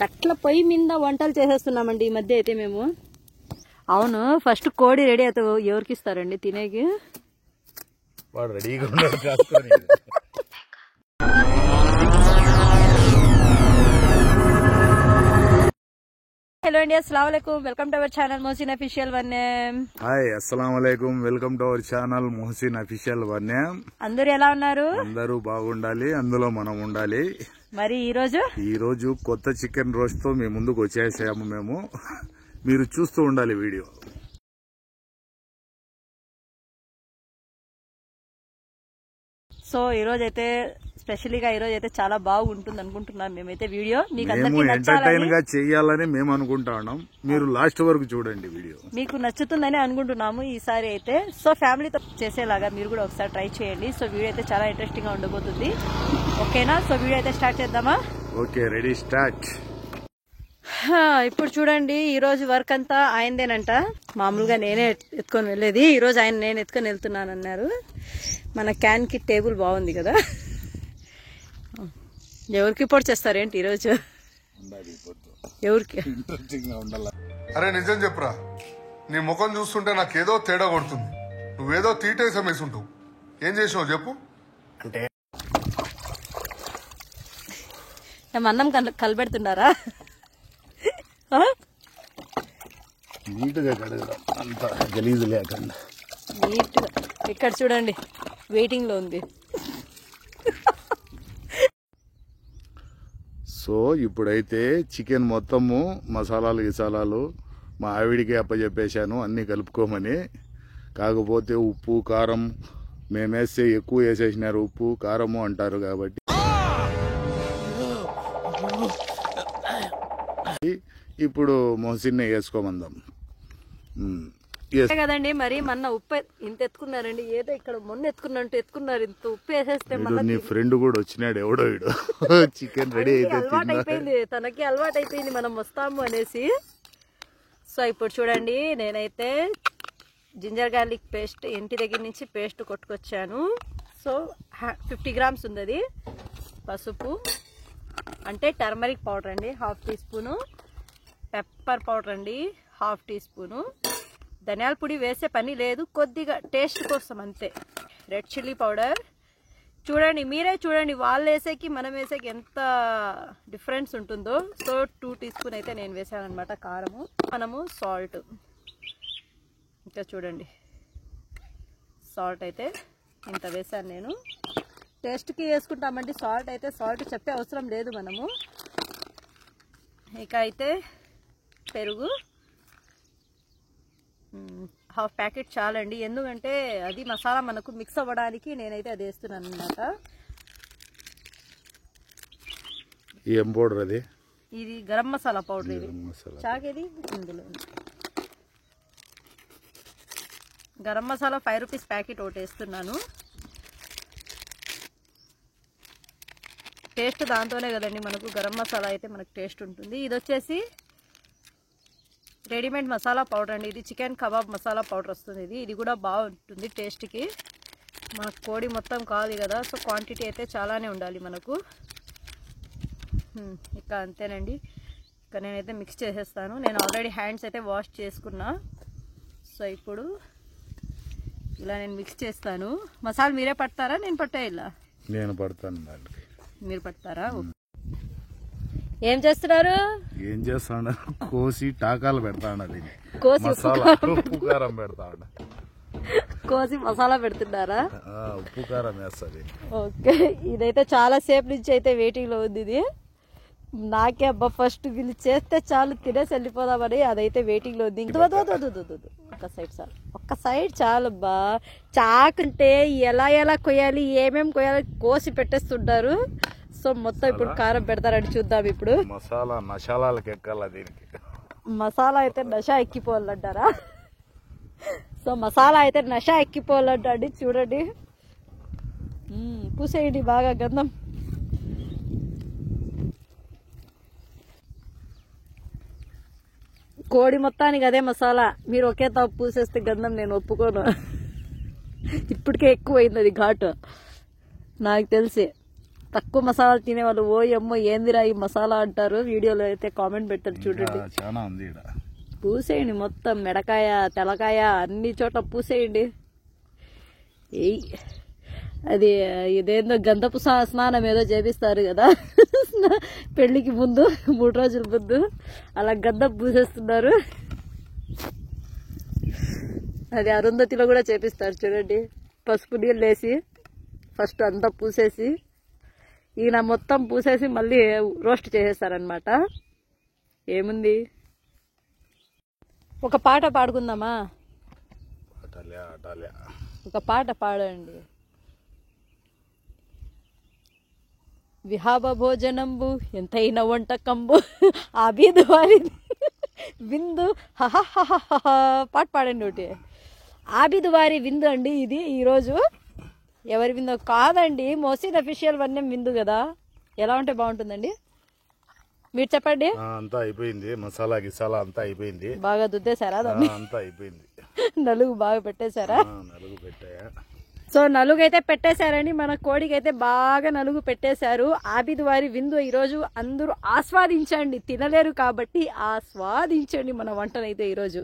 కట్ల పొయ్యి మీద వంటలు చేసేస్తున్నామండి ఈ మధ్య అయితే మేము. అవును, ఫస్ట్ కోడి రెడీ అయితే ఎవరికి ఇస్తారండి తినేకి? వాడు రెడీగా ఉన్నాడు కాసుకొని. హలో అండి, అస్సలాము అలైకుం, welcome to our channel Mohsin official వన్నేమ్. హాయ్, అస్సలాం అలైకుం, welcome to our channel Mohsin official వన్నేమ్. అందరూ ఎలా ఉన్నారు? అందరూ బాగుండాలి, అందులో మనం ఉండాలి. మరి ఈ రోజు కొత్త చికెన్ రోస్ట్ తో మీ ముందుకు వచ్చేసాము మేము. మీరు చూస్తూ ఉండాలి వీడియో. సో ఈ రోజు అయితే స్పెషల్గా ఈ రోజు అయితే చాలా బాగుంటుంది అనుకుంటున్నాం మేమైతే. వీడియో మీకు మేము అందరికీ ఎంటర్టైన్ నచ్చాలని, గా చేయాలని మేము అనుకుంటా ఉన్నాం. మీరు లాస్ట్ వరకు చూడండి వీడియో. మీకు నచ్చుతుందని అనుకుంటున్నాము ఈసారి అయితే. సో ఫ్యామిలీతో చేసేలాగా మీరు కూడా ఒకసారి ట్రై చేయండి. సో వీడియో అయితే చాలా ఇంట్రెస్టింగ్ గా ఉండబోతుంది. ఓకేనా? సో వీడియో అయితే స్టార్ట్ చేద్దామా? Okay, ready, start. ఇప్పుడు చూడండి, ఈ రోజు వర్క్ అంతా ఆయనదేనంట. మామూలుగా నేనే ఎత్తుకొని వెళ్ళేది, ఈ రోజు ఆయన నేను ఎత్తుకొని వెళ్తున్నాను అన్నారు. మన క్యాన్ కి టేబుల్ బాగుంది కదా. ఎవరికి రిపోర్ట్ చేస్తారేంటి ఈరోజు? ఎవరికి? అరే నిజం చెప్పురా, నీ ముఖం చూస్తుంటే నాకేదో తేడా కొడుతుంది. నువ్వేదో తీటేసం వేసుంటావు. ఏం చేసావు చెప్పు? అంటే అన్నం కలబెడుతున్నారా? నీట్గా కడగడం, అంత గలీజు లేకుండా నీట్గా. ఇక్కడ చూడండి, వెయిటింగ్ లో ఉంది. సో ఇప్పుడైతే చికెన్ మొత్తము మసాలాలు మా ఆవిడికి అప్పచెప్పేశాను అన్నీ కలుపుకోమని. కాకపోతే ఉప్పు కారం మేమేస్తే ఎక్కువ వేసేసినారు, ఉప్పు కారము అంటారు. కాబట్టి ఇప్పుడు మొహసిన్నే వేసుకోమందాం. కదండి, మరి మొన్న ఉప్పు ఇంత ఎత్తుకున్నారండి. ఏదో ఇక్కడ మొన్న ఎత్తుకున్నారు, ఇంత ఉప్పు వేసేస్తే నీ ఫ్రెండ్ కూడా వచ్చినాడు, ఎవడో వీడు. చికెన్ రెడీ అయితే అలవాటు అయిపోయింది, తనకి అలవాటు అయిపోయింది మనం వస్తాము అనేసి. సో ఇప్పుడు చూడండి, నేనైతే జింజర్ గార్లిక్ పేస్ట్ ఇంటి దగ్గర నుంచి పేస్ట్ కొట్టుకొచ్చాను. సో 50 గ్రామ్స్ ఉంది అది. పసుపు అంటే టర్మరిక్ పౌడర్ అండి 1/2 టీ స్పూను. పెప్పర్ పౌడర్ అండి 1/2 టీ స్పూను. ధనియాల పొడి వేసే పని లేదు, కొద్దిగా టేస్ట్ కోసం అంతే. రెడ్ చిల్లీ పౌడర్ చూడండి, మీరే చూడండి, వాళ్ళు వేసేకి మనం వేసేకి ఎంత డిఫరెన్స్ ఉంటుందో. సో 2 టీ స్పూన్ అయితే నేను వేసాను అనమాట కారము. మనము సాల్ట్, ఇంకా చూడండి సాల్ట్ అయితే ఇంత వేసాను నేను. టేస్ట్కి వేసుకుంటామండి సాల్ట్ అయితే, సాల్ట్ చెప్పే అవసరం లేదు మనము. ఇక అయితే పెరుగు 1/2 ప్యాకెట్ చాలండి, ఎందుకంటే అది మసాలా మనకు మిక్స్ అవ్వడానికి నేనైతే అది వేస్తున్నాను అనమాట. ఏం పౌడర్ అది? ఇది గరం మసాలా పౌడర్. ఇది చాకేది ఇందులో గరం మసాలా 5 రూపీస్ ప్యాకెట్ ఒకటి వేస్తున్నాను. టేస్ట్ దాంతోనే కదండి మనకు, గరం మసాలా అయితే మనకు టేస్ట్ ఉంటుంది. ఇది వచ్చేసి రెడీమేడ్ మసాలా పౌడర్ అండి. ఇది చికెన్ కబాబ్ మసాలా పౌడర్ వస్తుంది. ఇది కూడా బాగుంటుంది టేస్ట్కి. మనకు కోడి మొత్తం కాదు కదా, సో క్వాంటిటీ అయితే చాలానే ఉండాలి మనకు. ఇక అంతేనండి. ఇక నేనైతే మిక్స్ చేసేస్తాను. నేను ఆల్రెడీ హ్యాండ్స్ అయితే వాష్ చేసుకున్నా. సో ఇప్పుడు ఇలా నేను మిక్స్ చేస్తాను. మసాలా మీరే పడతారా నేను పట్టా? ఇలా నేను పడతాను, దానికి మీరు పడతారా? ఏం చేస్తున్నారు? ఏం చేస్తాడు, కోసి టాకాలు పెడతాడు. అది కోసి మసాలా ఉప్పు కారం పెడతాడు. కోసి మసాలా పెడుతున్నారా? ఉప్పు కారం వేస్తుంది. ఓకే, ఇదైతే చాలా సేపు నుంచి అయితే వెయిటింగ్ లో ఉంది. ఇది నాకే అబ్బా, ఫస్ట్ వీళ్ళు చేస్తే చాలు తినేసి వెళ్ళిపోదామని అదైతే వెయిటింగ్ లో ఉంది. ఒక్క సైడ్ చాలు అబ్బా. చాకుంటే ఎలా కొయ్యాలి, ఏమేమి కొయ్యాలి కోసి పెట్టేస్తుంటారు. సో మొత్తం ఇప్పుడు కారం పెడతారని చూద్దాం. ఇప్పుడు మసాలా నశాలాలకు ఎక్కాల, దీనికి మసాలా అయితే నష ఎక్కిపోవాలంటారా? సో మసాలా అయితే నష ఎక్కిపోవాలంటండి. చూడండి, పూసేయండి బాగా గంధం. కోడి మొత్తానికి అదే మసాలా. మీరు ఒకే తాపు పూసేస్తే గంధం నేను ఒప్పుకోను. ఇప్పటికే ఎక్కువైంది అది ఘాటు నాకు తెలిసి. తక్కువ మసాలా తినే వాళ్ళు ఓ అమ్మో ఏందిరా ఈ మసాలా అంటారు. వీడియోలో అయితే కామెంట్ పెట్టారు చూడండి. చాలా ఉంది ఈడ. పూసేయండి మొత్తం, మెడకాయ తెలకాయ అన్ని చోట్ల పూసేయండి. అది ఇదేందో గంధపు స్నానం ఏదో చేపిస్తారు కదా పెళ్లికి ముందు 3 రోజుల ముందు, అలా గంధం పూసేస్తున్నారు. అది అరుంధతిలో కూడా చేపిస్తారు చూడండి. పసుపు నీళ్ళు వేసి ఫస్ట్ అంతా పూసేసి, ఈయన మొత్తం పూసేసి మళ్ళీ రోస్ట్ చేసేస్తారనమాట. ఏముంది, ఒక పాట పాడుకుందామా? ఒక పాట పాడండి. విహావ భోజనంబు ఎంతైన వంటకంబు ఆబీదు వారి విందు పాట పాడండి ఒకటి. ఆబీదు వారి విందు అండి ఇది. ఈరోజు ఎవరి విందు కాదండి, మోసిన్ అఫీషియల్ వన్యం విందు కదా. ఎలా ఉంటే బాగుంటుందండి మీరు చెప్పండి. అంతా అయిపోయింది, మసాలా గిసాలా అంతా అయిపోయింది. బాగా దుద్దేశారా దాన్ని? అంతా అయిపోయింది. నలుగు బాగా పెట్టేశారా? నలుగు పెట్టాయా? సో నలుగు అయితే పెట్టేశారని మన కోడికి అయితే బాగా నలుగు పెట్టేశారు. ఆబిద్ వారి విందు ఈరోజు అందరూ ఆస్వాదించండి. తినలేరు కాబట్టి ఆస్వాదించండి మన వంటనైతే ఈరోజు.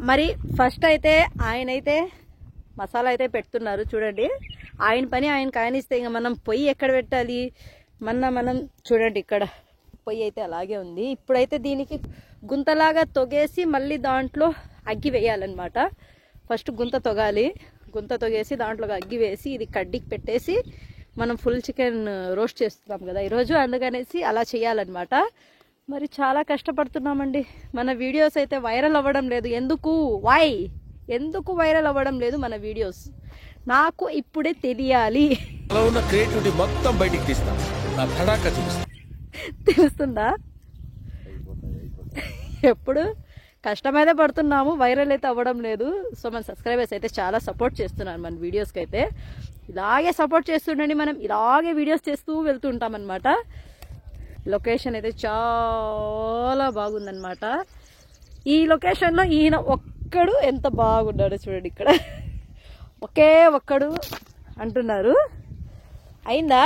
మరి ఫస్ట్ అయితే ఆయన అయితే మసాలా అయితే పెడుతున్నారు చూడండి. ఆయన పని ఆయనకు ఆయన ఇస్తే ఇంకా మనం పొయ్యి ఎక్కడ పెట్టాలి? మనం చూడండి ఇక్కడ పొయ్యి అయితే అలాగే ఉంది. ఇప్పుడైతే దీనికి గుంతలాగా తొగేసి మళ్ళీ దాంట్లో అగ్గి వేయాలన్నమాట. ఫస్ట్ గుంత తొగాలి, గుంత తొగేసి దాంట్లో అగ్గి వేసి ఇది కడ్డీకి పెట్టేసి మనం ఫుల్ చికెన్ రోస్ట్ చేస్తున్నాం కదా ఈరోజు, అందుకనేసి అలా చేయాలన్నమాట. మరి చాలా కష్టపడుతున్నామండి. మన వీడియోస్ అయితే వైరల్ అవ్వడం లేదు. ఎందుకు వైరల్ అవ్వడం లేదు మన వీడియోస్? నాకు ఇప్పుడే తెలియాలి. క్రియేటివిటీ మొత్తం బయటికి తీస్తా, నా తడాకా చూపిస్తా. తెలుస్తుందా? ఎప్పుడు కష్టమైతే పడుతున్నాము, వైరల్ అయితే అవ్వడం లేదు. సో మన సబ్స్క్రైబర్స్ అయితే చాలా సపోర్ట్ చేస్తున్నారు మన వీడియోస్కి అయితే. ఇలాగే సపోర్ట్ చేస్తుండండి, మనం ఇలాగే వీడియోస్ చేస్తూ వెళ్తుంటాం అనమాట. లొకేషన్ అయితే చాలా బాగుందన్నమాట. ఈ లొకేషన్లో ఈయన ఒక్కడు ఎంత బాగున్నాడు చూడండి. ఇక్కడ ఒకే ఒక్కడు అంటున్నారు. అయిందా?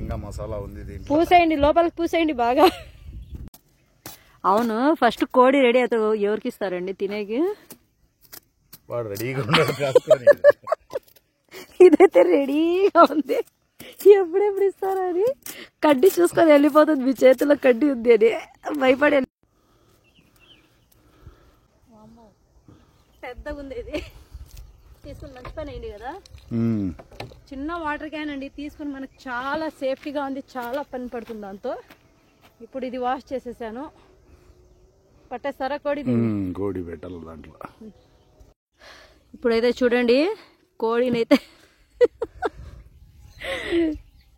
ఇంకా మసాలా ఉంది, పూసేయండి, లోపలికి పూసేయండి బాగా. అవును, ఫస్ట్ కోడి రెడీ అయితే ఎవరికి ఇస్తారండి తినేకి? వాడు రెడీగా ఉన్నాడు. ఇదైతే రెడీగా ఉంది, ఎప్పుడెప్పుడు ఇస్తారా అని. కడ్డీ చూసుకొని వెళ్ళిపోతుంది, మీ చేతిలో కడ్డీ ఉంది అని భయపడి. పెద్దగా ఉంది ఇది, తీసుకుని మంచి పని అయింది కదా. చిన్న వాటర్ క్యాన్ అండి తీసుకుని, మనకు చాలా సేఫ్టీగా ఉంది, చాలా పని పడుతుంది దాంతో. ఇప్పుడు ఇది వాష్ చేసేసాను. పట్టేస్తారా కోడి? కోడి పెట్టాలి దాంట్లో. ఇప్పుడైతే చూడండి కోడినైతే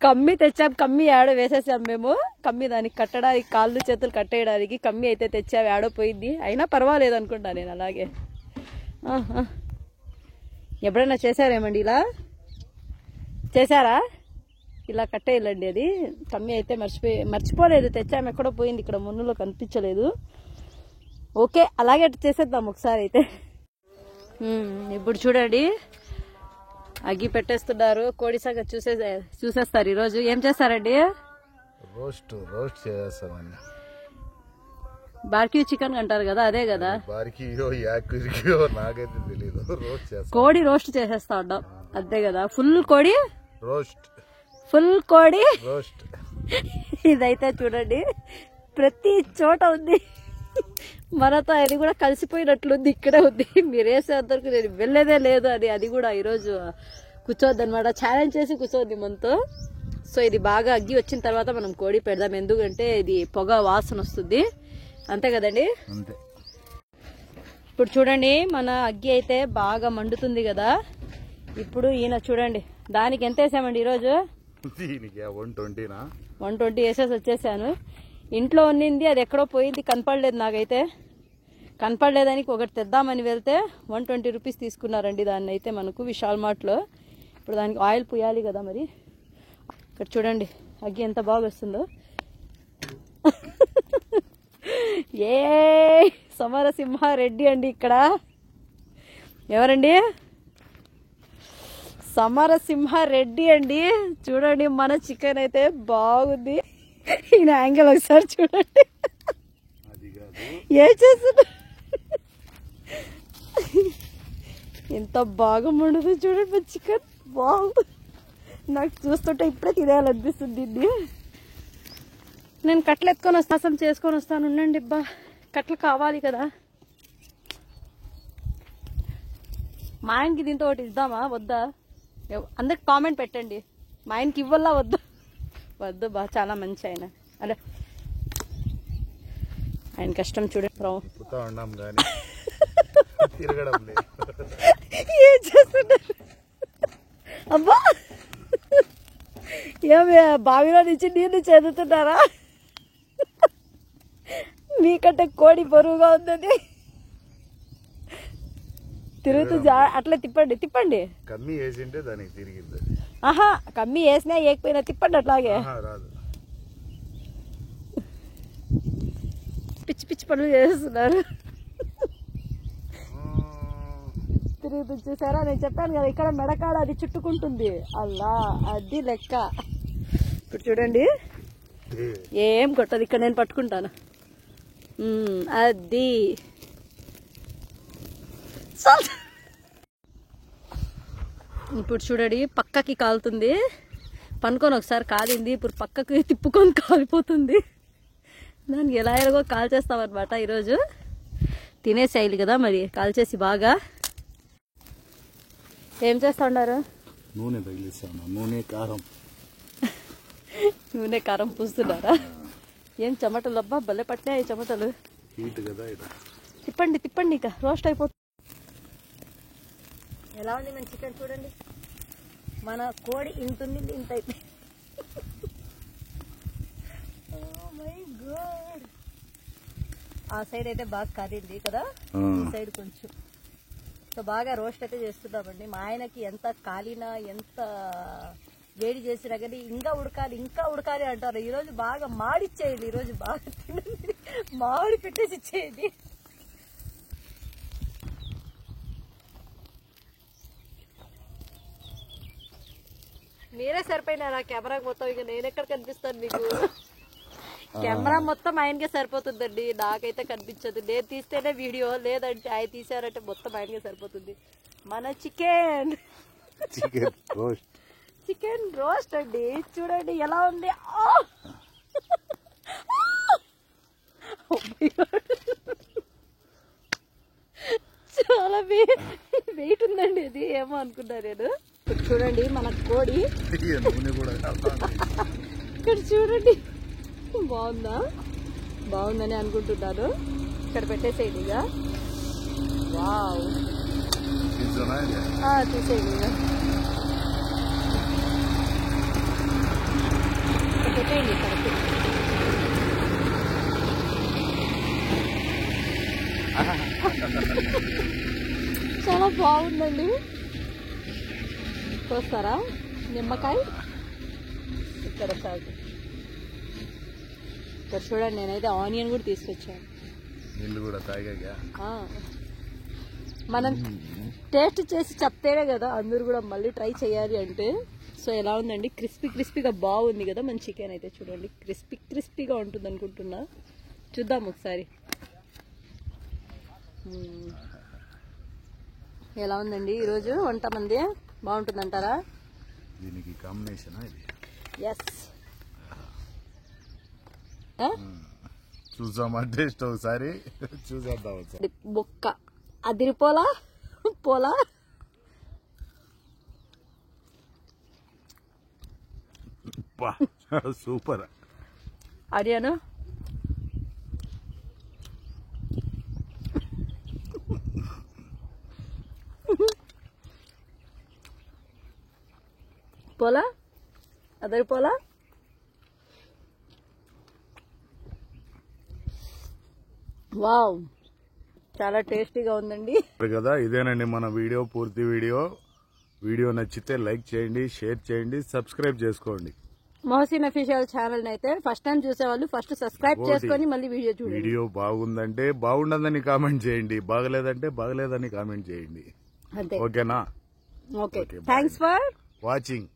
కమ్మి తెచ్చాం. కమ్మి ఆడ వేసేసాం మేము. కమ్మి దానికి కట్టడానికి, కాళ్ళు చేతులు కట్టేయడానికి కమ్మి అయితే తెచ్చాము. ఆడో పోయింది, అయినా పర్వాలేదు అనుకుంటా నేను. అలాగే ఎప్పుడైనా చేశారేమండి ఇలా? చేశారా? ఇలా కట్టేయాలండి. అది కమ్మి అయితే మర్చిపోలేదు, తెచ్చాము. ఎక్కడో పోయింది, ఇక్కడ మున్నులో కనిపించలేదు. ఓకే, అలాగే చేసేద్దాం ఒకసారి అయితే. ఇప్పుడు చూడండి అగ్గి పెట్టేస్తున్నారు. కోడి సగం చూసేస్తారు ఈరోజు. ఏం చేస్తారండి? రోస్ట్ చేస్తామండి. బార్క్యూ చికెన్ అంటారు కదా, అదే కదా? నాకైతే తెలీదు. కోడి రోస్ట్ చేసేస్తా ఉంటాం, అంతే కదా? ఫుల్ కోడి రోస్ట్, ఫుల్ కోడి రోస్ట్. ఇదైతే చూడండి ప్రతి చోట ఉంది. మనతో అది కూడా కలిసిపోయినట్లుంది, ఇక్కడే ఉంది. మీరు వేసేంతవరకు నేను వెళ్ళేదే లేదు అని. అది కూడా ఈరోజు కూర్చోద్ది అనమాట, ఛాలెంజ్ చేసి కూర్చోద్ది మనతో. సో ఇది బాగా అగ్గి వచ్చిన తర్వాత మనం కోడి పెడదాం, ఎందుకంటే ఇది పొగ వాసన వస్తుంది, అంతే కదండి? అంతే. ఇప్పుడు చూడండి మన అగ్గి అయితే బాగా మండుతుంది కదా. ఇప్పుడు ఈయన చూడండి, దానికి ఎంత వేసామండి ఈరోజు? 120 వేసేసి వచ్చేసాను. ఇంట్లో ఉన్నింది, అది ఎక్కడో పోయింది, కనపడలేదు నాకైతే. కనపడలేదానికి ఒకటి తెద్దామని వెళ్తే 120 రూపీస్ తీసుకున్నారండి దాన్ని అయితే మనకు విశాల్ మార్ట్లో. ఇప్పుడు దానికి ఆయిల్ పుయ్యాలి కదా మరి. ఇక్కడ చూడండి అగ్గి ఎంత బాగా వస్తుందో. ఏ సమరసింహారెడ్డి అండి ఇక్కడ. ఎవరండి? సమరసింహ రెడ్డి అండి. చూడండి మన చికెన్ అయితే బాగుంది. ఈయన యాంగిల్ ఒకసారి చూడండి. ఏం చేస్తున్నా ఎంత బాగా ఉండదు చూడండి మన చికెన్. బాగుంది, నాకు చూస్తుంటే ఇప్పుడే తినేయాలనిపిస్తుంది దీన్ని. నేను కట్టలు ఎత్తుకొని వస్తాను, చేసుకొని వస్తాను. ఉండండి అబ్బా, కట్టలు కావాలి కదా. మా ఆయనకి దీంతో ఒకటి ఇద్దామా వద్దా? అందరికి కామెంట్ పెట్టండి, మా ఆయనకి ఇవ్వాలా వద్దా? వద్దు బా, చాలా మంచి ఆయన. అలా ఆయన కష్టం చూడండి. ఏం చేస్తున్నారు అబ్బా? ఏమి బావిలో నుంచి నీళ్ళు చదువుతున్నారా? మీకంటే కోడి బరువుగా ఉందని తిరుగుతూ అట్లా తిప్పండి తిప్పండి. కమ్మి వేసింటే దానికి తిరిగింది. ఆహా, కమ్మి వేసినా ఏకపోయినా తిప్పండి అట్లాగే. పిచ్చి పిచ్చి పనులు చేస్తున్నారు. తిరుగుతూ చూసారా, నేను చెప్పాను కదా ఇక్కడ మెడకాడ అది చుట్టుకుంటుంది. అల్లా అది లెక్క. ఇప్పుడు చూడండి ఏం కొట్టదు, ఇక్కడ నేను పట్టుకుంటాను. అది ఇప్పుడు చూడండి పక్కకి కాలుతుంది. పనుకొని ఒకసారి కాలింది, ఇప్పుడు పక్కకి తిప్పుకొని కాలిపోతుంది. దానికి ఎలా ఎలాగో కాల్చేస్తామన్నమాట. ఈరోజు తినేసేయాలి కదా మరి, కాల్చేసి బాగా. ఏం చేస్తా ఉన్నారు? నూనె తగిలిస్తాను. నూనె కారం నూనె కారం పూస్తున్నారా? ఏం చెమటలు అబ్బా, భలే పట్టినాయి చెమటలు. హీట్ కదా. తిప్పండి తిప్పండి, ఇక రోస్ట్ అయిపోతుంది. ఎలా ఉంది మన చికెన్ చూడండి. మన కోడి ఇంత ఉంది, ఇంత అయితే. ఆ సైడ్ అయితే బాగా కర్రీంది కదా, ఈ సైడ్ కొంచెం. సో బాగా రోస్ట్ అయితే చేస్తున్నామండి. మా ఆయనకి ఎంత కాలినా ఎంత వేడి చేసినా కానీ ఇంకా ఉడకాలి ఇంకా ఉడకాలి అంటారు. ఈరోజు బాగా మాడిచ్చేయండి, ఈరోజు బాగా తినండి, మామిడి పెట్టేసి ఇచ్చేయండి. మీరే సరిపోయినారా కెమెరాకి మొత్తం? ఇక నేను ఎక్కడ కనిపిస్తాను మీకు? కెమెరా మొత్తం ఆయనకే సరిపోతుందండి, నాకైతే కనిపించదు. నేను తీస్తేనే వీడియో, లేదంటే ఆయన తీసారంటే మొత్తం ఆయనకే సరిపోతుంది. మన చికెన్ చికెన్ రోస్ట్ అండి. చూడండి ఎలా ఉంది. చాలా వెయిట్ ఉందండి ఇది, ఏమో అనుకున్నా నేను. ఇక్కడ చూడండి మన కోడి. ఇక్కడ చూడండి, బాగుందా? బాగుందని అనుకుంటున్నాను. ఇక్కడ పెట్టేసేయండి ఇక. వావ్, తీసేయండి ఇక. పెట్టేయండి ఇక్కడ. చాలా బాగుందండి. చూస్తారా నిమ్మకాయ ఇక్కడ సాగు. ఇక్కడ చూడండి, నేనైతే ఆనియన్ కూడా తీసుకొచ్చాను. మనం టేస్ట్ చేసి చెప్తేనే కదా అందరూ కూడా మళ్ళీ ట్రై చేయాలి అంటే. సో ఎలా ఉందండి? క్రిస్పీ క్రిస్పీగా బాగుంది కదా మన చికెన్ అయితే. చూడండి క్రిస్పీ క్రిస్పీగా ఉంటుంది అనుకుంటున్నా. చూద్దాం ఒకసారి ఎలా ఉందండి ఈరోజు వంట మంది. బాగుంటుందంటారా? దీనికి కాంబినేషన్ ఇది. ఎస్, చూసామా టేస్ట్ ఒకసారి చూసేద్దాం. బొక్క అదిరిపోలా పోలా. సూపర్. అడియాను పోలా, అదిరిపోలా. వావ్, చాలా టేస్టీగా ఉందండి కదా. ఇదేనండి మన వీడియో, పూర్తి వీడియో. వీడియో నచ్చితే లైక్ చేయండి, షేర్ చేయండి, సబ్స్క్రైబ్ చేసుకోండి. మోహసిన్ అఫీషియల్ ఛానల్ అయితే ఫస్ట్ టైం చూసేవాళ్ళు ఫస్ట్ సబ్స్క్రైబ్ చేసుకొని మళ్ళీ వీడియో చూడండి. వీడియో బాగుందంటే బాగుండదని కామెంట్ చేయండి, బాగలేదంటే బాగలేదని కామెంట్ చేయండి. అంతే, ఓకేనా? Okay Okay, bye. Thanks for watching